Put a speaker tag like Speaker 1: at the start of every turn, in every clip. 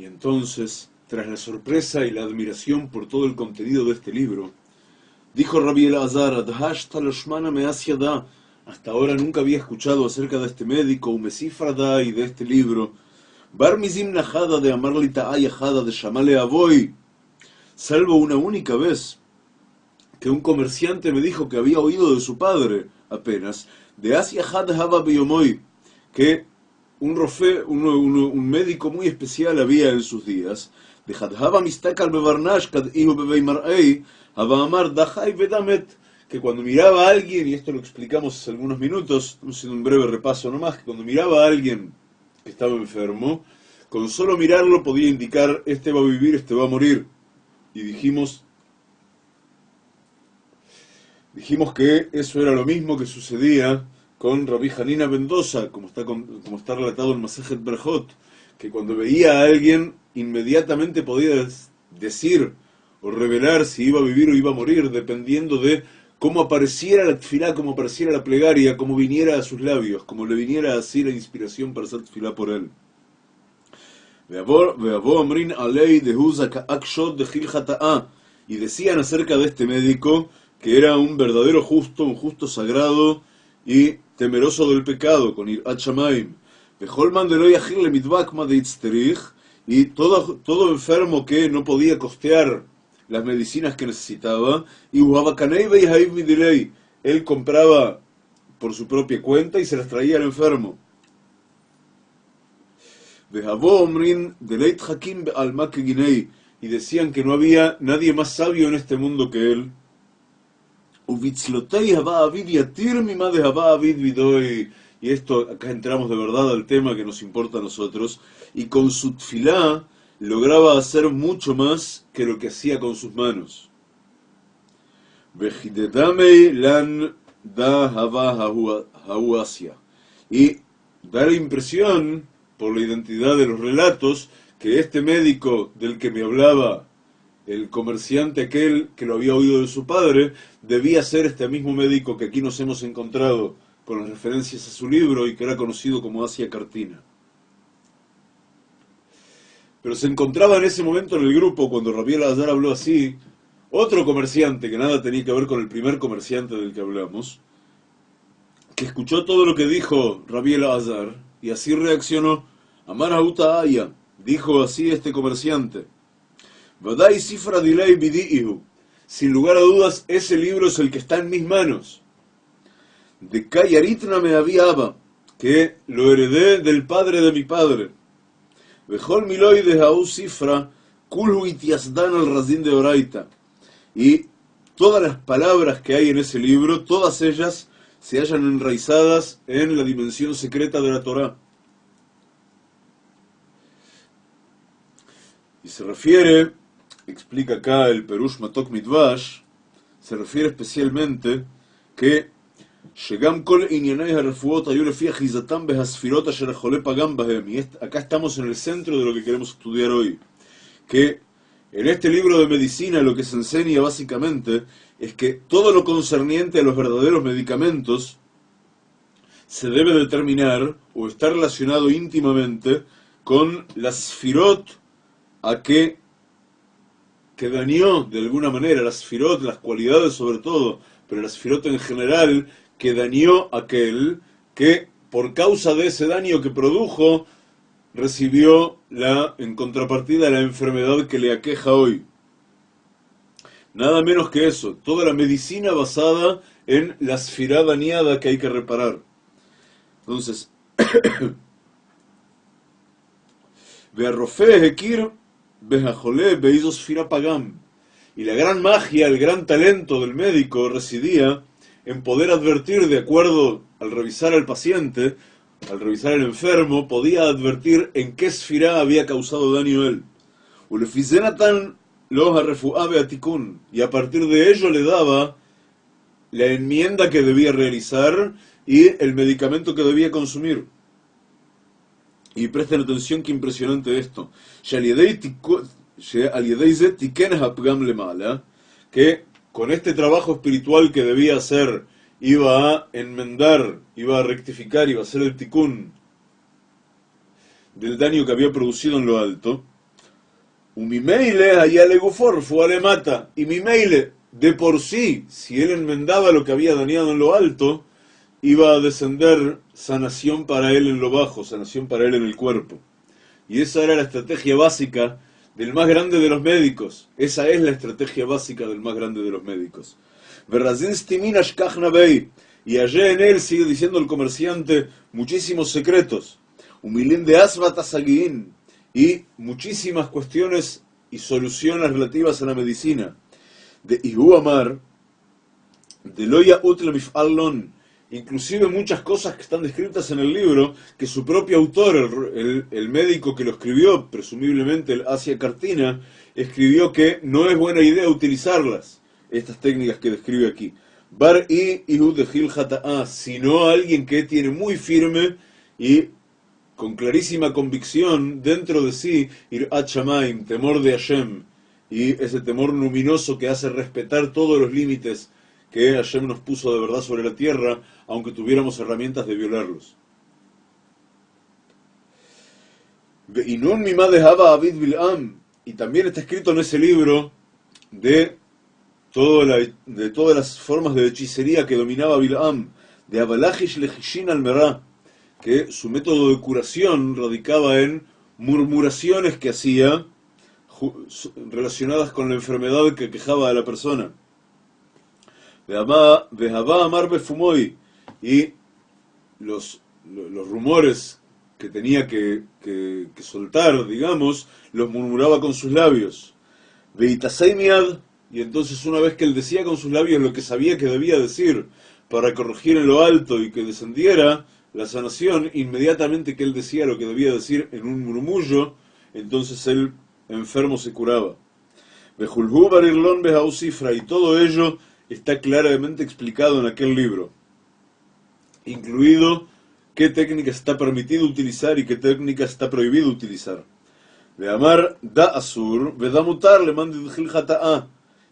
Speaker 1: Y entonces, tras la sorpresa y la admiración por todo el contenido de este libro, dijo Rabbi Elazar, Adhashta Loshmana Meas Yada, hasta ahora nunca había escuchado acerca de este médico, Umesifrada, y de este libro. Bar Mizim Najada de Amarli Ta'ay Ajada de Shamale Avoy, salvo una única vez, que un comerciante me dijo que había oído de su padre, apenas, de Asia Had Haba Biyomoy, que un médico muy especial había en sus días, de Hadhaba Mistakal Bebarnash Kad Ihu Bebeimarei, Haba Amar Dahai Vedamet, que cuando miraba a alguien, y esto lo explicamos hace algunos minutos, estamos haciendo un breve repaso nomás, que cuando miraba a alguien que estaba enfermo, con solo mirarlo podía indicar, este va a vivir, este va a morir. Y dijimos que eso era lo mismo que sucedía con Rabbi Hanina Mendoza, como está relatado en Masejet Berjot, que cuando veía a alguien inmediatamente podía decir o revelar si iba a vivir o iba a morir, dependiendo de cómo apareciera la tfilá, cómo apareciera la plegaria, cómo viniera a sus labios, cómo le viniera así la inspiración para hacer tfilá por él. Y decían acerca de este médico que era un verdadero justo, un justo sagrado y temeroso del pecado, con Irat Shamayim. Y todo enfermo que no podía costear las medicinas que necesitaba, él compraba por su propia cuenta y se las traía al enfermo. Y decían que no había nadie más sabio en este mundo que él. Y esto, acá entramos de verdad al tema que nos importa a nosotros, y con su tfilá lograba hacer mucho más que lo que hacía con sus manos. Y da la impresión, por la identidad de los relatos, que este médico del que me hablaba el comerciante aquel que lo había oído de su padre, debía ser este mismo médico que aquí nos hemos encontrado con las referencias a su libro y que era conocido como Asia Cartina. Pero se encontraba en ese momento en el grupo, cuando Rabbi Elazar habló así, otro comerciante que nada tenía que ver con el primer comerciante del que hablamos, que escuchó todo lo que dijo Rabbi Elazar y así reaccionó. Amar Hauta Aya, dijo así este comerciante, Vadai Sifra Dilei Bidi'ihu, sin lugar a dudas ese libro es el que está en mis manos. De Kayaritna me había, que lo heredé del padre de mi padre. Bejol Miloi de Hau Sifra, Kulhu Itiasdan al Razin de Oraita. Y todas las palabras que hay en ese libro, todas ellas se hallan enraizadas en la dimensión secreta de la Torá. Y se refiere, explica acá el Perush Matok Midvash, se refiere especialmente que y acá estamos en el centro de lo que queremos estudiar hoy, que en este libro de medicina lo que se enseña básicamente es que todo lo concerniente a los verdaderos medicamentos se debe determinar o está relacionado íntimamente con las sfirot a que dañó de alguna manera, las sfirot, las cualidades sobre todo, pero las sfirot en general, que dañó aquel que por causa de ese daño que produjo recibió en contrapartida la enfermedad que le aqueja hoy. Nada menos que eso, toda la medicina basada en la sfirá dañada que hay que reparar. Entonces, Be'arrofé Hekir Be'ajolé Be'izo Sfira Pagam. Y la gran magia, el gran talento del médico residía en poder advertir, de acuerdo al revisar al paciente, al revisar al enfermo, podía advertir en qué sfirá había causado daño él. Ulefizenatan los arrefuá beatikun. Y a partir de ello le daba la enmienda que debía realizar y el medicamento que debía consumir. Y presten atención, qué impresionante esto. Que con este trabajo espiritual que debía hacer, iba a enmendar, iba a rectificar, iba a hacer el tikkun del daño que había producido en lo alto. Umimeile allá le gufor, fue le mata. Y Mimeile, de por sí, si él enmendaba lo que había dañado en lo alto, iba a descender sanación para él en lo bajo, sanación para él en el cuerpo. Y esa era la estrategia básica del más grande de los médicos. Esa es la estrategia básica del más grande de los médicos. Y allá en él, sigue diciendo el comerciante, muchísimos secretos. Humilín de asbatasaguín. Y muchísimas cuestiones y soluciones relativas a la medicina. De Ihu Amar, de Loya Utlemif Allon, inclusive muchas cosas que están descritas en el libro, que su propio autor, el médico que lo escribió, presumiblemente el Asia Cartina, escribió que no es buena idea utilizarlas, estas técnicas que describe aquí. Bar y Ihu de Gil Hata'a, sino alguien que tiene muy firme y con clarísima convicción dentro de sí, Irat Shamaim, temor de Hashem, y ese temor luminoso que hace respetar todos los límites que Hashem nos puso de verdad sobre la tierra, aunque tuviéramos herramientas de violarlos. Y también está escrito en ese libro de todas las formas de hechicería que dominaba Bil'am, de Abalajish Lejishin al-Merá, que su método de curación radicaba en murmuraciones que hacía relacionadas con la enfermedad que quejaba a la persona. Vehabá Amar Befumoy, y los rumores que tenía que soltar, digamos, los murmuraba con sus labios. Veitaseimiad, y entonces una vez que él decía con sus labios lo que sabía que debía decir para corregir en lo alto y que descendiera la sanación, inmediatamente que él decía lo que debía decir en un murmullo, entonces el enfermo se curaba. Bejulhu Barirlon Behausifra, y todo ello está claramente explicado en aquel libro, incluido qué técnica está permitido utilizar y qué técnica está prohibido utilizar. Veamar da asur, vedamutar le mandidjil hata'a,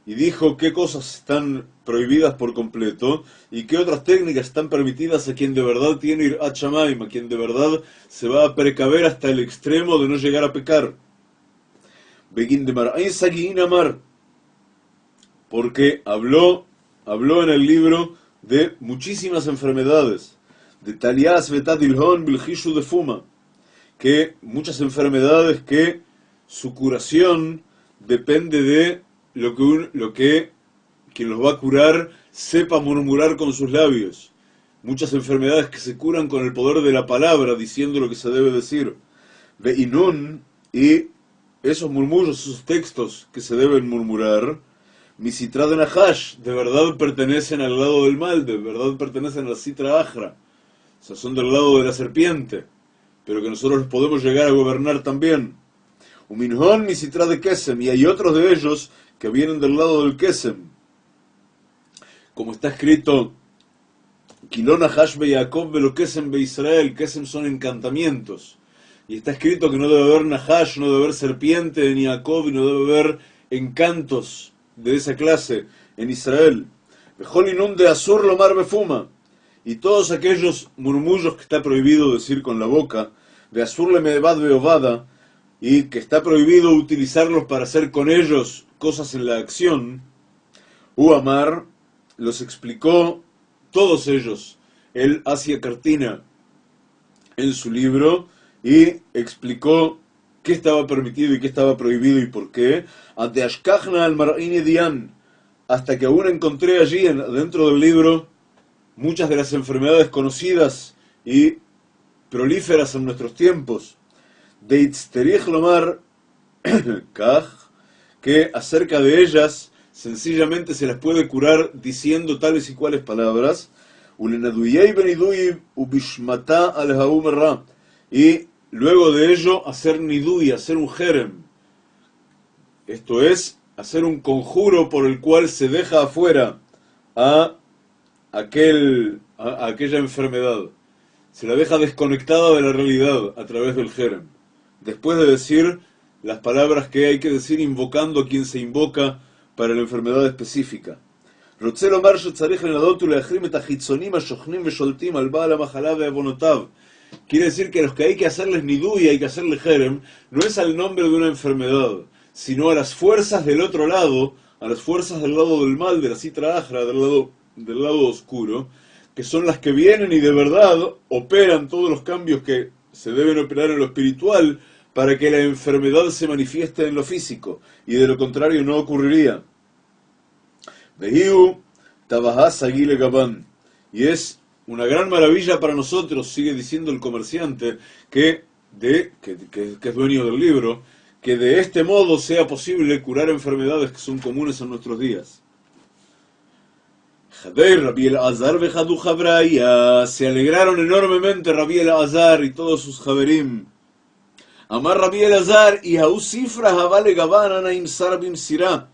Speaker 1: y dijo qué cosas están prohibidas por completo y qué otras técnicas están permitidas a quien de verdad tiene irat shamayim, a quien de verdad se va a precaver hasta el extremo de no llegar a pecar. Begin de mar, amar, porque habló en el libro de muchísimas enfermedades, de talias betadilhon bilhishu de fuma, que muchas enfermedades que su curación depende de lo que quien los va a curar sepa murmurar con sus labios. Muchas enfermedades que se curan con el poder de la palabra, diciendo lo que se debe decir. Ve'inun, y esos murmullos, esos textos que se deben murmurar, Misitra de Nahash, de verdad pertenecen al lado del mal, de verdad pertenecen a la Sitra Ajra, o sea, son del lado de la serpiente, pero que nosotros los podemos llegar a gobernar también. Uminhon Misitra de Kesem, y hay otros de ellos que vienen del lado del Kesem, como está escrito, Kilon Nahash be Yaakov velo Kesem be Israel, Kesem son encantamientos, y está escrito que no debe haber Nahash, no debe haber serpiente ni Jacob, y no debe haber encantos de esa clase en Israel. Bejolinun de Azur Lomar Befuma, y todos aquellos murmullos que está prohibido decir con la boca, de Azur Lemedbad Beovada, y que está prohibido utilizarlos para hacer con ellos cosas en la acción, Uamar los explicó todos ellos, el Asia Cartina, en su libro, y explicó qué estaba permitido y qué estaba prohibido y por qué, ante Ashkachna al Mar'ini Dian, hasta que aún encontré allí, dentro del libro, muchas de las enfermedades conocidas y prolíferas en nuestros tiempos, de Itzterich Lomar Kaj, que acerca de ellas sencillamente se las puede curar diciendo tales y cuales palabras, Ulenaduyei benidui ubishmata al haumerra, y luego de ello hacer nidui, hacer un jerem, esto es, hacer un conjuro por el cual se deja afuera a aquella enfermedad, se la deja desconectada de la realidad a través del jerem, después de decir las palabras que hay que decir invocando a quien se invoca para la enfermedad específica. Quiere decir que los que hay que hacerles nidui, hay que hacerle jerem, no es al nombre de una enfermedad, sino a las fuerzas del otro lado, a las fuerzas del lado del mal, de la Sitra Achra, del lado oscuro, que son las que vienen y de verdad operan todos los cambios que se deben operar en lo espiritual para que la enfermedad se manifieste en lo físico, y de lo contrario no ocurriría. Vehiu Tabahá Sagile Gabán. Y es una gran maravilla para nosotros, sigue diciendo el comerciante, que es dueño del libro, que de este modo sea posible curar enfermedades que son comunes en nuestros días. Rabbi Elazar vejadu Jabraya, se alegraron enormemente Rabbi Elazar y todos sus Javerim. Amar Rabbi Elazar, y Haú Sifra Javale Gabán Anaim Sarbim Sirá.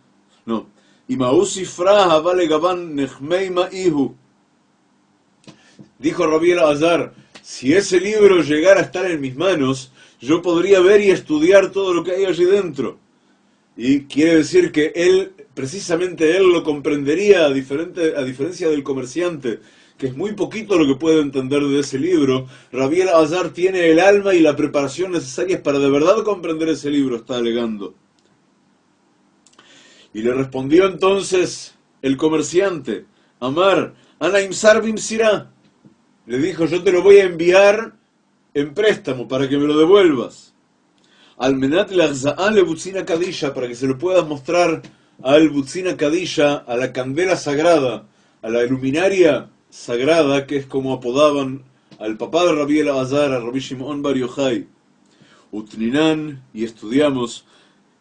Speaker 1: No, y Maú Sifra Javale Gabán Nechmei Ma'ihu. Dijo Rabbi Elazar, si ese libro llegara a estar en mis manos, yo podría ver y estudiar todo lo que hay allí dentro. Y quiere decir que precisamente él lo comprendería, a diferencia del comerciante, que es muy poquito lo que puede entender de ese libro. Rabbi Elazar tiene el alma y la preparación necesarias para de verdad comprender ese libro, está alegando. Y le respondió entonces el comerciante, Amar, Anaim Sarbim Sirá. Le dijo, yo te lo voy a enviar en préstamo para que me lo devuelvas. Almenat l'achza'an le Butzina Kadisha, para que se lo puedas mostrar al Butzina Kadisha, a la candela sagrada, a la luminaria sagrada, que es como apodaban al papá de Rabbi Elazar, a Rabbi Shimon Bar Yochai. Utninan, y estudiamos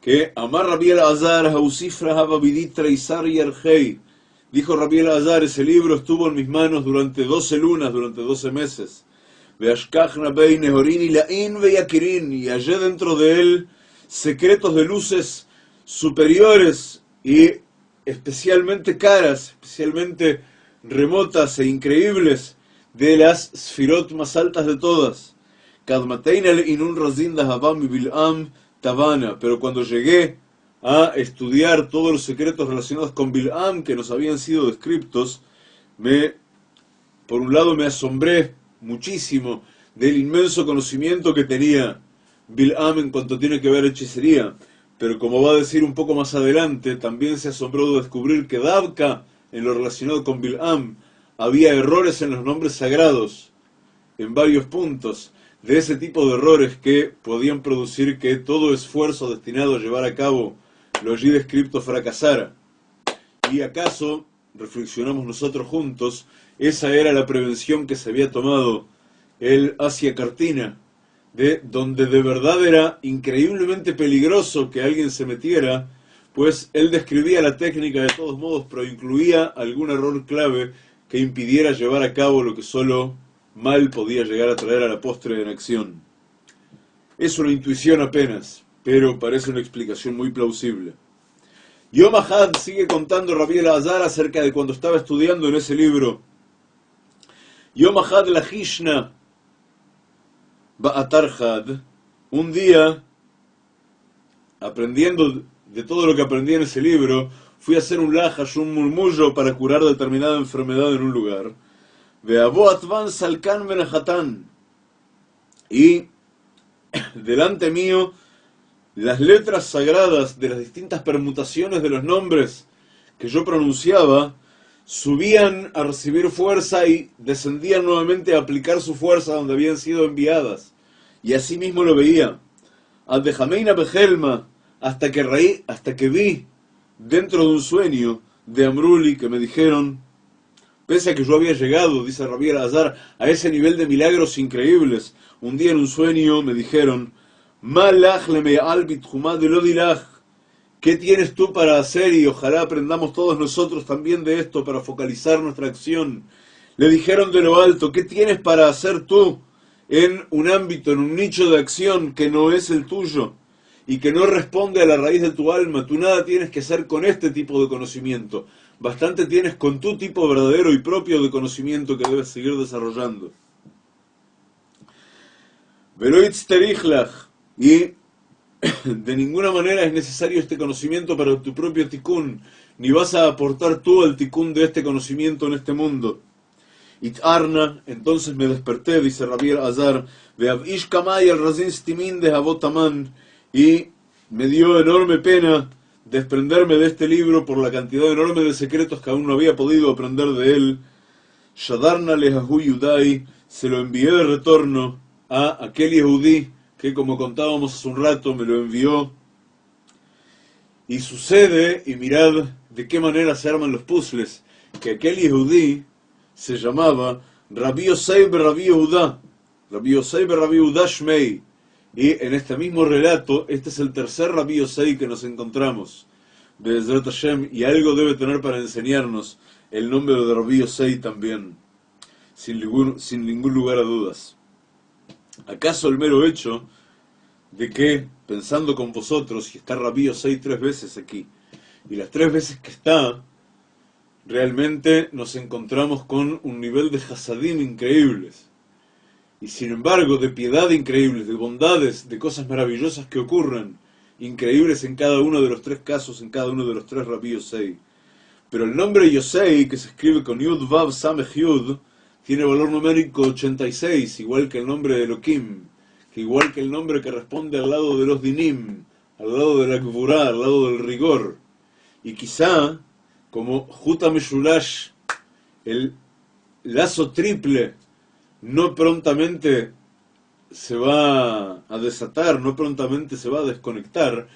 Speaker 1: que Amar Rabbi Elazar hausifra hababiditra isar yarhei. Dijo Rabbi Elazar, ese libro estuvo en mis manos durante 12 lunas, durante 12 meses. Y hallé dentro de él secretos de luces superiores y especialmente caras, especialmente remotas e increíbles, de las sfirot más altas de todas. Pero cuando llegué a estudiar todos los secretos relacionados con Bil'am que nos habían sido descritos, por un lado me asombré muchísimo del inmenso conocimiento que tenía Bil'am en cuanto tiene que ver hechicería, pero como va a decir un poco más adelante, también se asombró de descubrir que Davka, en lo relacionado con Bil'am, había errores en los nombres sagrados, en varios puntos, de ese tipo de errores que podían producir que todo esfuerzo destinado a llevar a cabo lo allí descrito fracasara. ¿Y acaso, reflexionamos nosotros juntos, esa era la prevención que se había tomado el Asia Cartina, de donde de verdad era increíblemente peligroso que alguien se metiera, pues él describía la técnica de todos modos, pero incluía algún error clave que impidiera llevar a cabo lo que solo mal podía llegar a traer a la postre en acción. Es una intuición apenas, pero parece una explicación muy plausible. Yom Ahad sigue contando Rabbi Elazar acerca de cuando estaba estudiando en ese libro. Yom Ahad la Hishna Ba'atar Had, un día, aprendiendo de todo lo que aprendí en ese libro, fui a hacer un lajash, un murmullo para curar determinada enfermedad en un lugar. Ve'avo atvan salkan benajatán. Y delante mío, las letras sagradas de las distintas permutaciones de los nombres que yo pronunciaba subían a recibir fuerza y descendían nuevamente a aplicar su fuerza donde habían sido enviadas. Y así mismo lo veía. Addejameina bejelma, hasta que vi dentro de un sueño de Amruli que me dijeron, pese a que yo había llegado, dice Rabbi Elazar, a ese nivel de milagros increíbles, un día en un sueño me dijeron, Malach leme albit humad de lodilach, ¿qué tienes tú para hacer? Y ojalá aprendamos todos nosotros también de esto para focalizar nuestra acción. Le dijeron de lo alto, ¿qué tienes para hacer tú en un ámbito, en un nicho de acción que no es el tuyo y que no responde a la raíz de tu alma? Tú nada tienes que hacer con este tipo de conocimiento. Bastante tienes con tu tipo verdadero y propio de conocimiento que debes seguir desarrollando. Veloitz terichlach, y de ninguna manera es necesario este conocimiento para tu propio tikkun, ni vas a aportar tú al tikkun de este conocimiento en este mundo. Itarna, entonces me desperté, dice Rabbi Elazar, ve'avish kamay al razin stimin de Havotaman, y me dio enorme pena desprenderme de este libro por la cantidad enorme de secretos que aún no había podido aprender de él. Shadarna lehahu Yudai, se lo envié de retorno a aquel Yehudí que, como contábamos hace un rato, me lo envió. Y sucede, y mirad de qué manera se arman los puzzles, que aquel Yehudí se llamaba Rabbi Yosei ben Rabbi Yehuda, Rabbi Yosei ben Rabbi Yehuda Shmei. Y en este mismo relato, este es el tercer Rabbi Yosei que nos encontramos, Be'ezrat Hashem, y algo debe tener para enseñarnos el nombre de Rabbi Yosei también, sin ningún lugar a dudas. ¿Acaso el mero hecho de que, pensando con vosotros, y está Rabbi Yosei 3 veces aquí, y las 3 veces que está, realmente nos encontramos con un nivel de hasadim increíbles, y sin embargo de piedad increíbles, de bondades, de cosas maravillosas que ocurren, increíbles en cada uno de los 3 casos, en cada uno de los 3 Rabbi Yosei. Pero el nombre Yosei, que se escribe con Yud Vav Samech Yud, tiene valor numérico 86, igual que el nombre de Elohim, que igual que el nombre que responde al lado de los dinim, al lado de la gvurá, al lado del rigor. Y quizá, como Juta Meshulash, el lazo triple, no prontamente se va a desatar, no prontamente se va a desconectar.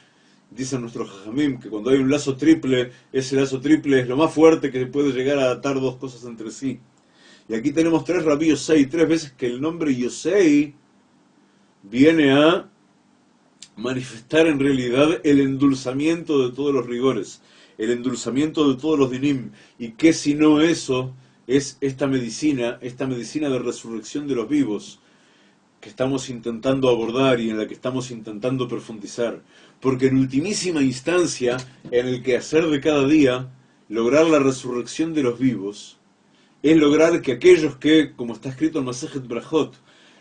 Speaker 1: Dicen nuestros jajamim que cuando hay un lazo triple, ese lazo triple es lo más fuerte que puede llegar a atar 2 cosas entre sí. Y aquí tenemos 3 Rabbi Yosei, 3 veces que el nombre Yosei viene a manifestar en realidad el endulzamiento de todos los rigores, el endulzamiento de todos los dinim. Y que si no eso es esta medicina de resurrección de los vivos, que estamos intentando abordar y en la que estamos intentando profundizar. Porque en ultimísima instancia, en el quehacer de cada día, lograr la resurrección de los vivos, es lograr que aquellos que, como está escrito en Masejet Brajot,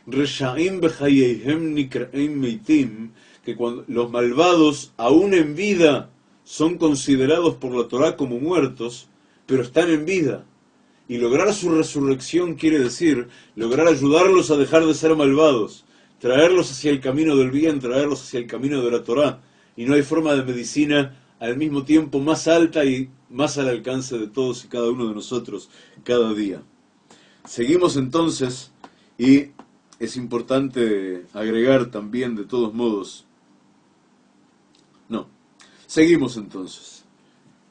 Speaker 1: Reshaim bechayeihem nikraim meitim, que cuando los malvados, aún en vida, son considerados por la Torá como muertos, pero están en vida. Y lograr su resurrección quiere decir lograr ayudarlos a dejar de ser malvados, traerlos hacia el camino del bien, traerlos hacia el camino de la Torá. Y no hay forma de medicina al mismo tiempo más alta y más al alcance de todos y cada uno de nosotros cada día. Seguimos entonces, y es importante agregar también de todos modos, seguimos entonces,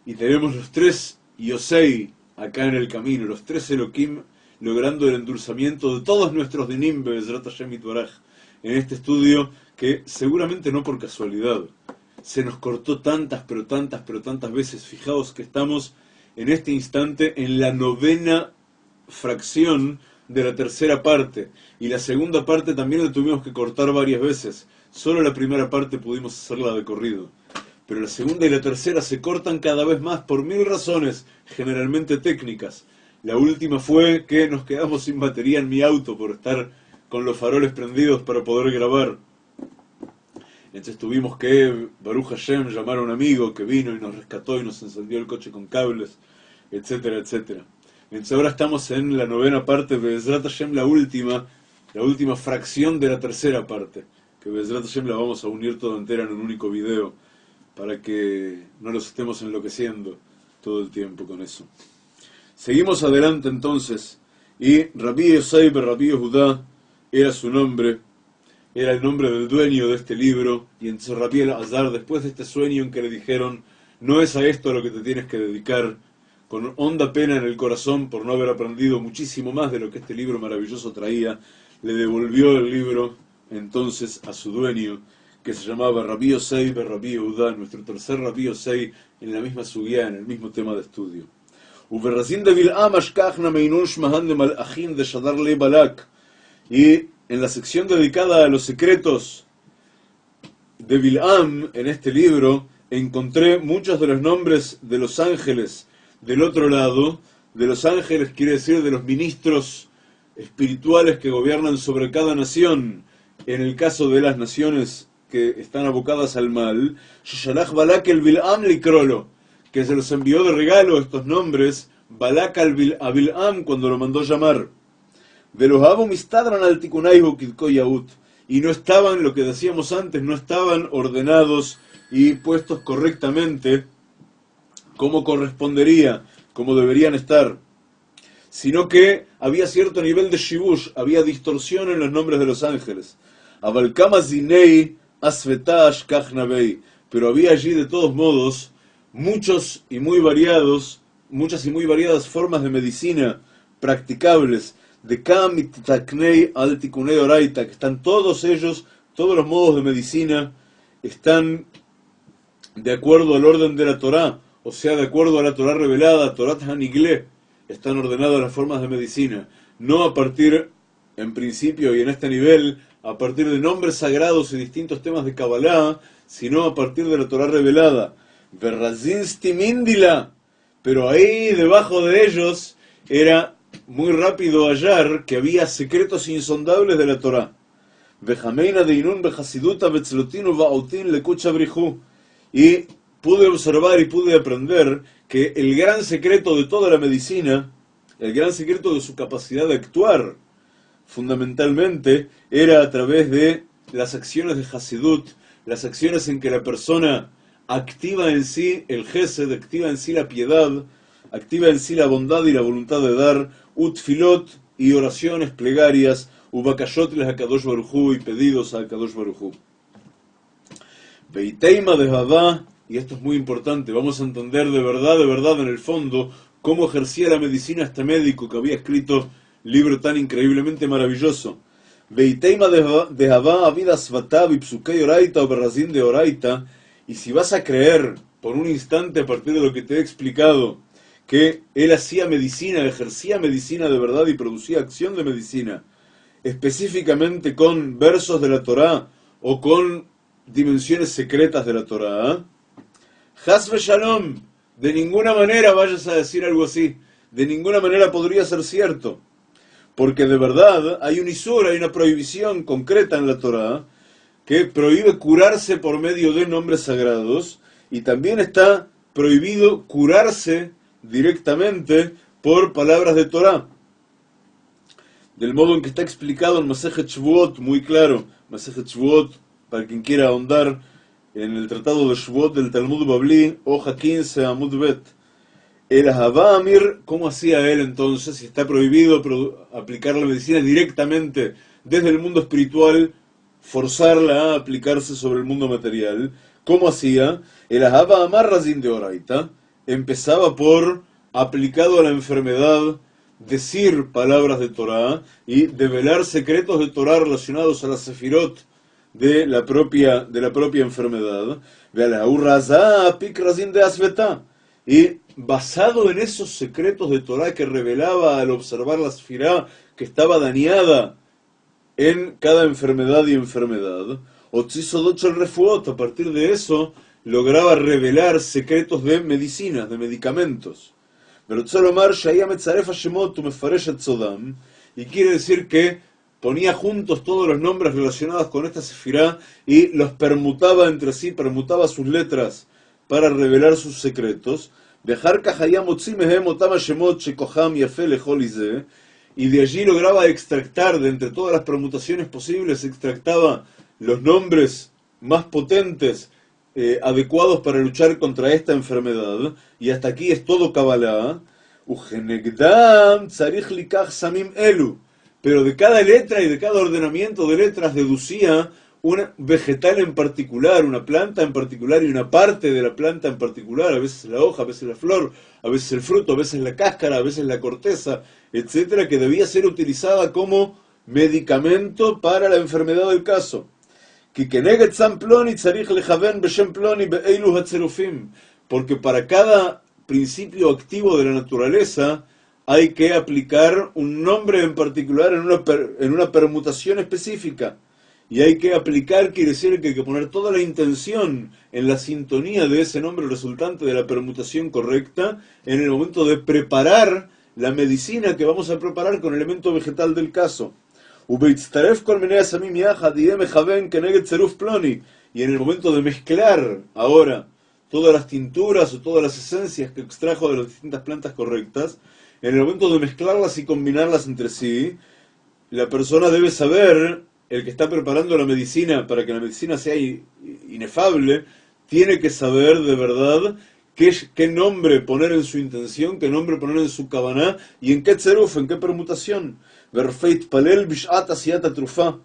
Speaker 1: y tenemos los 3 Yosei acá en el camino, los 3 Elohim, logrando el endulzamiento de todos nuestros dinim be'ezrat Hashem Yitbaraj, en este estudio que seguramente no por casualidad se nos cortó tantas veces. Fijaos que estamos en este instante en la 9ª fracción de la 3ª parte, y la 2ª parte también la tuvimos que cortar varias veces. Solo la primera parte pudimos hacerla de corrido, pero la 2ª y la 3ª se cortan cada vez más por 1000 razones, generalmente técnicas. La última fue que nos quedamos sin batería en mi auto por estar con los faroles prendidos para poder grabar. Entonces tuvimos que, Baruch Hashem, llamar a un amigo que vino y nos rescató y nos encendió el coche con cables, etcétera, etcétera. Entonces ahora estamos en la 9ª parte, Be'ezrat Hashem, la última fracción de la 3ª parte, que Be'ezrat Hashem la vamos a unir toda entera en un único video, para que no los estemos enloqueciendo todo el tiempo con eso. Seguimos adelante entonces, y Rabbi Yosei ben Rabbi Yehuda era su nombre, era el nombre del dueño de este libro, y entonces Rabbi Elazar, después de este sueño en que le dijeron, no es a esto a lo que te tienes que dedicar, con honda pena en el corazón por no haber aprendido muchísimo más de lo que este libro maravilloso traía, le devolvió el libro entonces a su dueño, que se llamaba Rabbi Yosei ben Rabbi Yehuda, nuestro tercer Rabbi Yosei, en la misma sugía, en el mismo tema de estudio. Y en la sección dedicada a los secretos de Bil'am, en este libro, encontré muchos de los nombres de los ángeles del otro lado. De los ángeles quiere decir de los ministros espirituales que gobiernan sobre cada nación, en el caso de las naciones que están abocadas al mal, Shalach Balak el Bil'am likrolo, que se los envió de regalo estos nombres, Balak a Bil'am cuando lo mandó llamar. De los Abu Mistadran al Tikunaihu Kidko Yaut, y no estaban, lo que decíamos antes, no estaban ordenados y puestos correctamente como correspondería, como deberían estar, sino que había cierto nivel de shibush, había distorsión en los nombres de los ángeles. Avalkama zinei asvetash kachnabei, pero había allí de todos modos muchas y muy variadas formas de medicina practicables, de kam taknei al tikunei oraita, que están todos ellos, todos los modos de medicina están de acuerdo al orden de la Torá, o sea, de acuerdo a la Torá revelada, Torat Hanigle, están ordenadas las formas de medicina, no a partir, en principio y en este nivel, a partir de nombres sagrados y distintos temas de Kabbalah, sino a partir de la Torá revelada. Verrazinsti Mindila, pero ahí debajo de ellos era muy rápido hallar que había secretos insondables de la Torá. Vejameina de Inun Bejasiduta Betzlotinu Bautin Lekucha Brihu. Y pude observar y pude aprender que el gran secreto de toda la medicina, el gran secreto de su capacidad de actuar, fundamentalmente, era a través de las acciones de Hasidut, las acciones en que la persona activa en sí el Gesed, activa en sí la piedad, activa en sí la bondad y la voluntad de dar, utfilot y oraciones, plegarias, ubakashot les HaKadosh Baruj Hu y pedidos a HaKadosh Baruj Hu. Veiteima de Javá, y esto es muy importante, vamos a entender de verdad en el fondo, cómo ejercía la medicina este médico que había escrito libro tan increíblemente maravilloso. Veiteima de Javá, Avidas Vatab y Psukei Oraita o Berrazín de Oraita, y si vas a creer por un instante a partir de lo que te he explicado, que él hacía medicina, ejercía medicina de verdad y producía acción de medicina, específicamente con versos de la Torá o con dimensiones secretas de la Torá, Hasbe Shalom, de ninguna manera vayas a decir algo así, de ninguna manera podría ser cierto, porque de verdad hay un isur, hay una prohibición concreta en la Torá que prohíbe curarse por medio de nombres sagrados, y también está prohibido curarse directamente por palabras de Torá, del modo en que está explicado en Masejet Shvuot, muy claro. Masejet Shvuot, para quien quiera ahondar en el tratado de Shvuot del Talmud Babli, hoja 15, Amud Bet. El Ahavá Amir, ¿cómo hacía él entonces? Si está prohibido aplicar la medicina directamente desde el mundo espiritual, forzarla a aplicarse sobre el mundo material, ¿cómo hacía? El Ahavá Amar Razin de Oraita empezaba por, aplicado a la enfermedad, decir palabras de Torah y develar secretos de Torah relacionados a la sefirot de la propia enfermedad. Y basado en esos secretos de Torah que revelaba al observar la sefirá que estaba dañada en cada enfermedad y enfermedad, Otzisodot el refuot, a partir de eso lograba revelar secretos de medicinas, de medicamentos. Y quiere decir que ponía juntos todos los nombres relacionados con esta sefirá y los permutaba entre sí, permutaba sus letras para revelar sus secretos. Y de allí lograba extractar, de entre todas las permutaciones posibles, extractaba los nombres más potentes, adecuados para luchar contra esta enfermedad, y hasta aquí es todo Kabbalah. Pero de cada letra y de cada ordenamiento de letras deducía un vegetal en particular, una planta en particular y una parte de la planta en particular, a veces la hoja, a veces la flor, a veces el fruto, a veces la cáscara, a veces la corteza, etcétera, que debía ser utilizada como medicamento para la enfermedad del caso. Porque para cada principio activo de la naturaleza hay que aplicar un nombre en particular en una permutación específica. Y hay que aplicar, quiere decir que hay que poner toda la intención en la sintonía de ese nombre resultante de la permutación correcta en el momento de preparar la medicina que vamos a preparar con el elemento vegetal del caso. Y en el momento de mezclar ahora todas las tinturas o todas las esencias que extrajo de las distintas plantas correctas, en el momento de mezclarlas y combinarlas entre sí, la persona debe saber, el que está preparando la medicina para que la medicina sea inefable, tiene que saber de verdad qué nombre poner en su intención, qué nombre poner en su kavaná y en qué tzeruf, en qué permutación. Verfeit palel bishat asiyat trufa.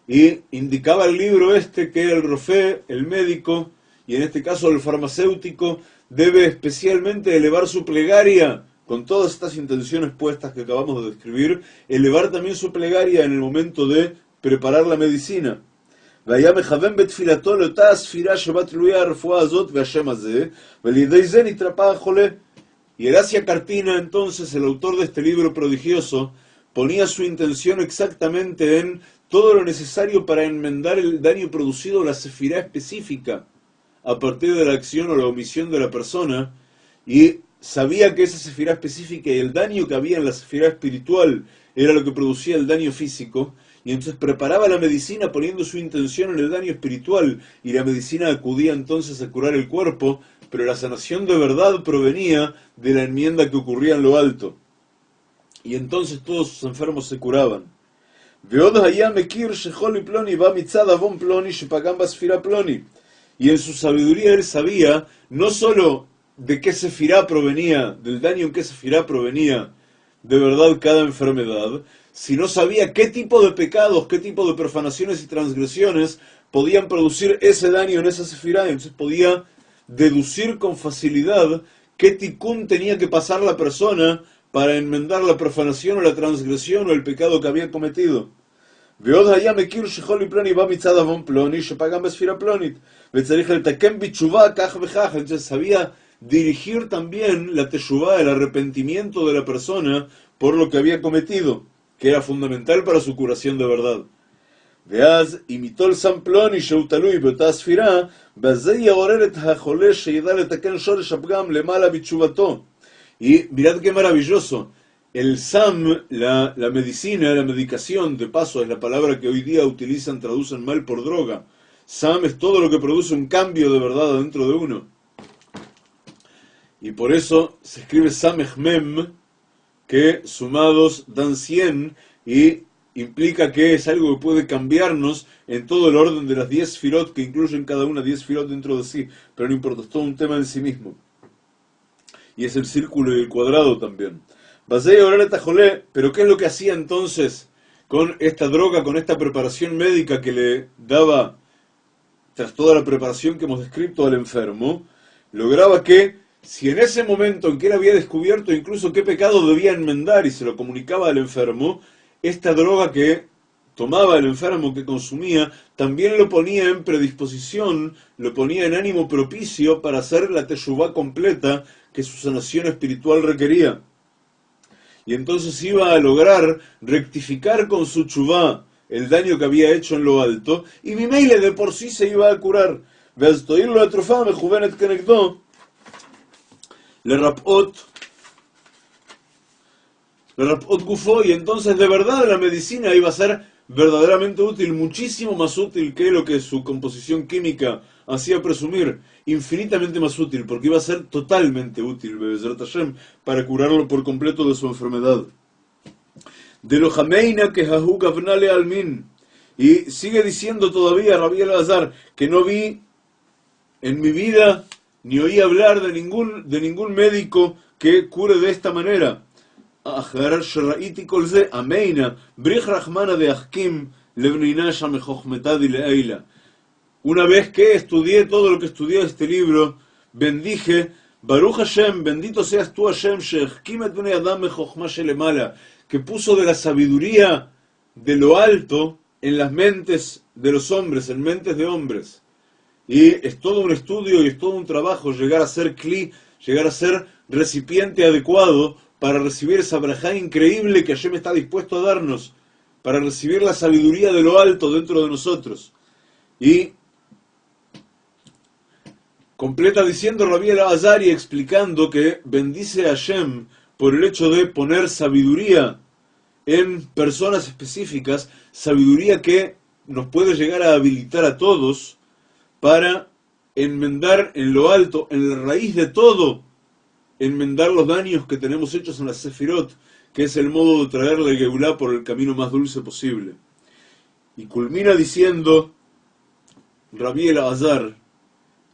Speaker 1: Y indicaba el libro que el rofé, el médico, y en este caso el farmacéutico, debe especialmente elevar su plegaria, con todas estas intenciones puestas que acabamos de describir, elevar también su plegaria en el momento de preparar la medicina. והיה מכוון בתפילתו לאותה הספירה שבה תלויה הרפואה הזאת והשם הזה, ולידי זה נתרפא החולה. Y Eracia Cartina, entonces, el autor de este libro prodigioso, ponía su intención exactamente en todo lo necesario para enmendar el daño producido a la sefirá específica, a partir de la acción o la omisión de la persona, y sabía que esa sefirá específica y el daño que había en la sefirá espiritual era lo que producía el daño físico, y entonces preparaba la medicina poniendo su intención en el daño espiritual, y la medicina acudía entonces a curar el cuerpo, pero la sanación de verdad provenía de la enmienda que ocurría en lo alto. Y entonces todos sus enfermos se curaban. Y en su sabiduría él sabía no solo de qué sefirá provenía, del daño en qué sefirá provenía de verdad cada enfermedad, sino sabía qué tipo de pecados, qué tipo de profanaciones y transgresiones podían producir ese daño en esa sefirá, y entonces podía deducir con facilidad qué tikkun tenía que pasar la persona para enmendar la profanación o la transgresión o el pecado que había cometido. Entonces sabía dirigir también la teshuvá, el arrepentimiento de la persona por lo que había cometido, que era fundamental para su curación de verdad. ואז אימיתו לסם פלוני שהוא תלוי באותה ספירה, בזה יעורר את החולה שידע לתקן שורש הפגם למעלה בתשובתו. Y mirad qué maravilloso, el SAM, la medicina, la medicación, de paso es la palabra que hoy día utilizan, traducen mal por droga. SAM es todo lo que produce un cambio de verdad dentro de uno. Y por eso se escribe Samech Mem, que sumados dan 100, y implica que es algo que puede cambiarnos en todo el orden de las 10 sfirot, que incluyen cada una 10 sfirot dentro de sí, pero no importa, es todo un tema en sí mismo. Y es el círculo y el cuadrado también. Pero ¿qué es lo que hacía entonces con esta droga, con esta preparación médica que le daba, tras toda la preparación que hemos descrito al enfermo? Lograba que, si en ese momento en que él había descubierto incluso qué pecado debía enmendar y se lo comunicaba al enfermo, esta droga que tomaba el enfermo, que consumía, también lo ponía en predisposición, lo ponía en ánimo propicio para hacer la teshuvá completa que su sanación espiritual requería. Y entonces iba a lograr rectificar con su teshuvá el daño que había hecho en lo alto, y Mimeile de por sí se iba a curar. Ve'aztoirlo atrofá mejuvenet kenegdo lerapot gufó, y entonces de verdad la medicina iba a ser verdaderamente útil, muchísimo más útil que lo que su composición química hacía presumir, infinitamente más útil, porque iba a ser totalmente útil, Be'ezrat Hashem, para curarlo por completo de su enfermedad. De lo jameina que jahu gavnale almin. Y sigue diciendo todavía Rabbi Elazar que no vi en mi vida ni oí hablar de ningún médico que cure de esta manera. אחר שראיתי כל זה, אמינה, בריך רחמנה דאחכים לבנינה שם חוכמתה דלעילה. Una vez que estudié todo lo que estudié este libro, bendije, Baruch Hashem, bendito seas tú Hashem, she'achkim et bnei adam mechochma shelemala, que puso de la sabiduría de lo alto en las mentes de los hombres, en mentes de hombres. Y es todo un estudio y es todo un trabajo llegar a ser kli, llegar a ser recipiente adecuado para recibir esa brajá increíble que Hashem está dispuesto a darnos, para recibir la sabiduría de lo alto dentro de nosotros. Y completa diciendo Rabbi Elazar y explicando que bendice a Hashem por el hecho de poner sabiduría en personas específicas, sabiduría que nos puede llegar a habilitar a todos para enmendar en lo alto, en la raíz de todo, enmendar los daños que tenemos hechos en la Sefirot, que es el modo de traer la Geulá por el camino más dulce posible. Y culmina diciendo Rabbi Elazar,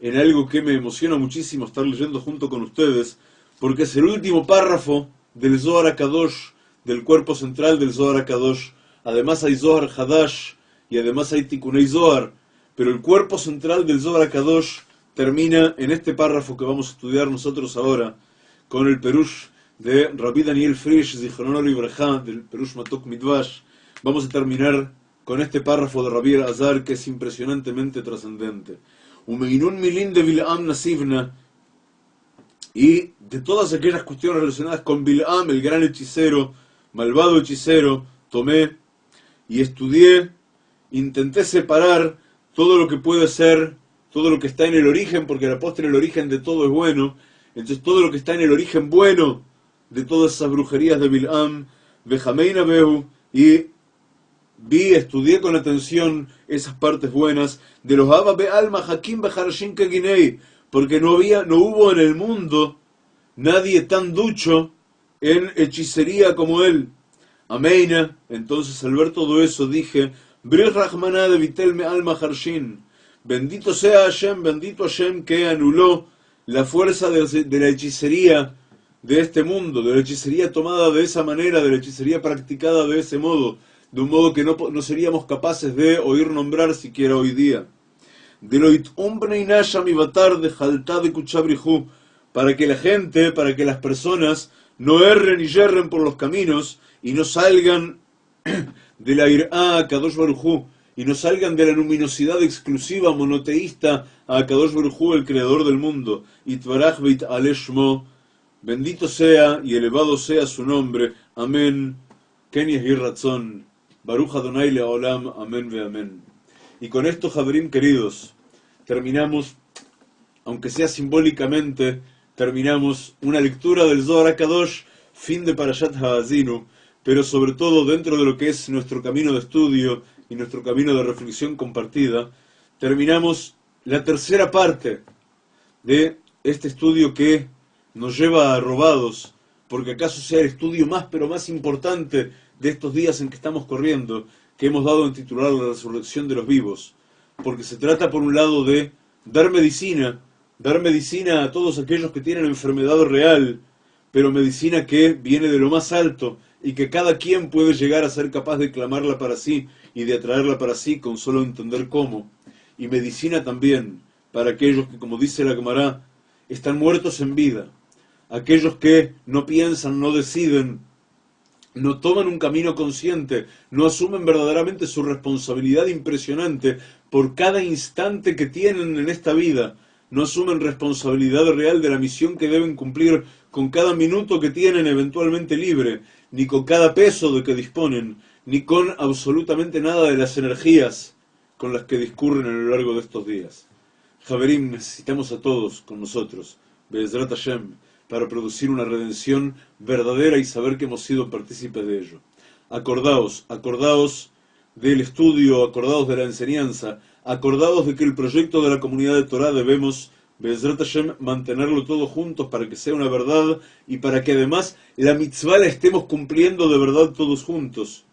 Speaker 1: en algo que me emociona muchísimo estar leyendo junto con ustedes, porque es el último párrafo del Zohar HaKadosh, del cuerpo central del Zohar HaKadosh. Además hay Zohar Hadash y además hay Tikunei Zohar, pero el cuerpo central del Zohar HaKadosh termina en este párrafo que vamos a estudiar nosotros ahora, con el Perush de Rabbi Daniel Frisch, Zichrono Libraja, del Perush Matok Midvash. Vamos a terminar con este párrafo de Rabbi Elazar que es impresionantemente trascendente. Umeinun milin de Bil'am Nasivna, y de todas aquellas cuestiones relacionadas con Bil'am, el gran hechicero, malvado hechicero, tomé y estudié, intenté separar todo lo que puede ser, todo lo que está en el origen, porque la postre el origen de todo es bueno. Entonces todo lo que está en el origen bueno de todas esas brujerías de Bil'am, Bejameina Behu, y estudié con atención esas partes buenas de los Abba Be'alma Hakim Beharshin Keginei, porque no hubo en el mundo nadie tan ducho en hechicería como él. Ameina. Entonces al ver todo eso dije, Brich Rahmaná de Vitel Me'alma Harshin, bendito sea Hashem, bendito Hashem que anuló la fuerza de la hechicería de este mundo, de la hechicería tomada de esa manera, de la hechicería practicada de ese modo, de un modo que no seríamos capaces de oír nombrar siquiera hoy día. De lo it'umbnei nasham ibatar de jaltá de kuchabrihu, para que la gente, para que las personas no erren y yerren por los caminos y no salgan de la irá a Kadosh Baruj Hu, y no salgan de la luminosidad exclusiva monoteísta a Kadosh Baruj Hu, el creador del mundo. Itvarach veit aleshmo, bendito sea y elevado sea su nombre. Amén. Ken yehi ratzon. Baruch Adonai leolam. Amén ve amén. Y con esto, Javerim queridos, terminamos, aunque sea simbólicamente, terminamos una lectura del Zohar HaKadosh, fin de Parashat Ha'azinu, pero sobre todo dentro de lo que es nuestro camino de estudio y nuestro camino de reflexión compartida, terminamos la tercera parte de este estudio que nos lleva a robados, porque acaso sea el estudio más pero más importante de estos días en que estamos corriendo, que hemos dado en titular La resurrección de los vivos, porque se trata por un lado de dar medicina a todos aquellos que tienen enfermedad real, pero medicina que viene de lo más alto y que cada quien puede llegar a ser capaz de clamarla para sí y de atraerla para sí con solo entender cómo. Y medicina también para aquellos que, como dice la Gemara, están muertos en vida, aquellos que no piensan, no deciden, no toman un camino consciente, no asumen verdaderamente su responsabilidad impresionante por cada instante que tienen en esta vida, no asumen responsabilidad real de la misión que deben cumplir con cada minuto que tienen eventualmente libre, ni con cada peso de que disponen, ni con absolutamente nada de las energías con las que discurren a lo largo de estos días. Javerim, necesitamos a todos con nosotros, Be'ezrat Hashem, para producir una redención verdadera y saber que hemos sido partícipes de ello. Acordaos del estudio, acordaos de la enseñanza, acordaos de que el proyecto de la comunidad de Torah debemos, Be'ezrat Hashem, mantenerlo todos juntos para que sea una verdad y para que además la mitzvah la estemos cumpliendo de verdad todos juntos.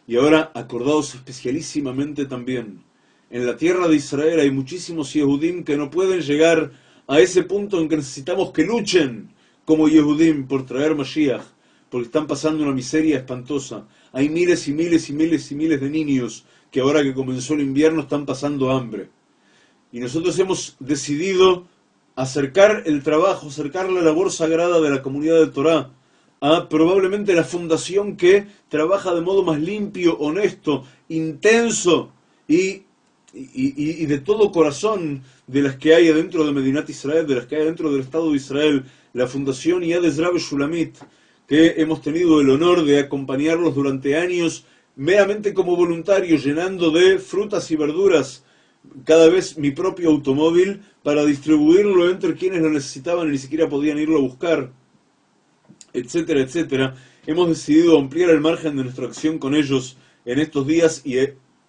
Speaker 1: Y ahora acordaos especialísimamente también, en la tierra de Israel hay muchísimos Yehudim que no pueden llegar a ese punto en que necesitamos que luchen como Yehudim por traer Mashiach, porque están pasando una miseria espantosa. Hay miles y miles y miles y miles de niños que ahora que comenzó el invierno están pasando hambre. Y nosotros hemos decidido acercar el trabajo, acercar la labor sagrada de la comunidad de Torah a probablemente la fundación que trabaja de modo más limpio, honesto, intenso y de todo corazón de las que hay adentro de Medinat Israel, de las que hay dentro del Estado de Israel, la Fundación Yad Ezra Shulamit, que hemos tenido el honor de acompañarlos durante años meramente como voluntarios, llenando de frutas y verduras cada vez mi propio automóvil para distribuirlo entre quienes lo necesitaban y ni siquiera podían irlo a buscar, etcétera, etcétera. Hemos decidido ampliar el margen de nuestra acción con ellos en estos días y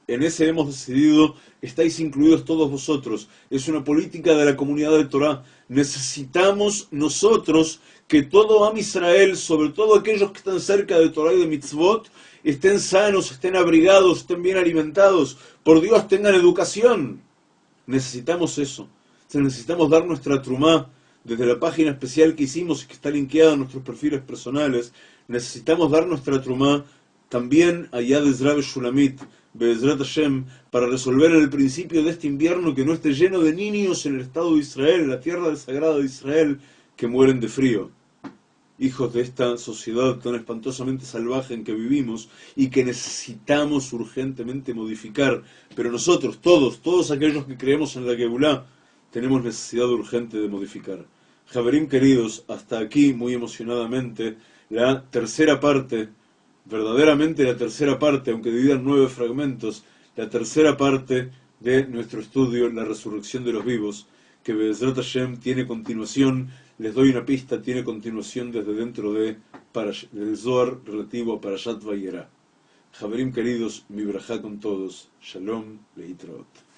Speaker 1: en ese hemos decidido, estáis incluidos todos vosotros. Es una política de la comunidad de Torah. Necesitamos nosotros que todo Am Israel, sobre todo aquellos que están cerca de Torah y de Mitzvot, estén sanos, estén abrigados, estén bien alimentados. Por Dios, tengan educación. Necesitamos eso. necesitamos dar nuestra trumá desde la página especial que hicimos y que está linkeada a nuestros perfiles personales. Necesitamos dar nuestra trumá también allá de Ezra Shulamit, Be'ezrat Hashem, para resolver el principio de este invierno que no esté lleno de niños en el Estado de Israel, en la tierra sagrada de Israel, que mueren de frío. Hijos de esta sociedad tan espantosamente salvaje en que vivimos y que necesitamos urgentemente modificar. Pero nosotros, todos aquellos que creemos en la Geulá, tenemos necesidad urgente de modificar. Javerim queridos, hasta aquí, muy emocionadamente, la tercera parte, verdaderamente la tercera parte, aunque dividida en 9 fragmentos, la tercera parte de nuestro estudio, la resurrección de los vivos, que Be'ezrat Hashem tiene continuación. Les doy una pista, tiene continuación desde dentro del Zohar relativo a Parashat Vayera. Javerim queridos, mi brajá con todos. Shalom, leitraot.